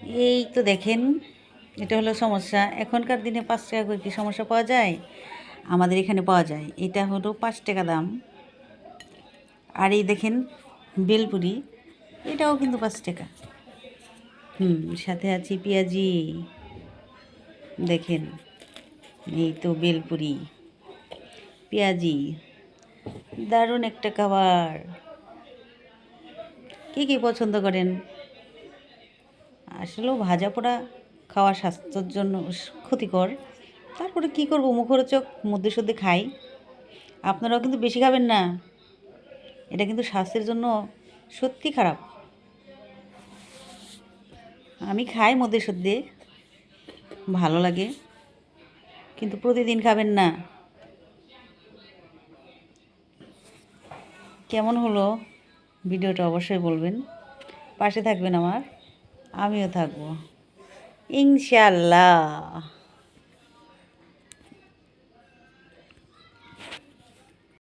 এই তো দেখেন, এটা হলো সমস্যা। এখনকার দিনে ৫ টাকা করে কি সমস্যা পাওয়া যায়? আমাদের এখানে পাওয়া যায়। এটা হলো ৫ টাকা দাম। আর এই দেখেন বেলপুরি, এটাও কিন্তু ৫ টাকা। সাথে আছে পেঁয়াজি। দেখেন, এই তো বেলপুরি, পেঁয়াজি, দারুণ একটা খাবার। কী পছন্দ করেন? আসলেও ভাজা পোড়া খাওয়া স্বাস্থ্যের জন্য ক্ষতিকর। তারপরে কী করবো, মুখরোচক মধ্যে সধ্যে খাই। আপনারাও কিন্তু বেশি খাবেন না, এটা কিন্তু স্বাস্থ্যের জন্য সত্যি খারাপ। আমি খাই মধ্যে সধ্যে, ভালো লাগে, কিন্তু প্রতিদিন খাবেন না। কেমন হলো ভিডিওটা অবশ্যই বলবেন, পাশে থাকবেন আমার, আমিও থাকবো ইনশাআল্লাহ।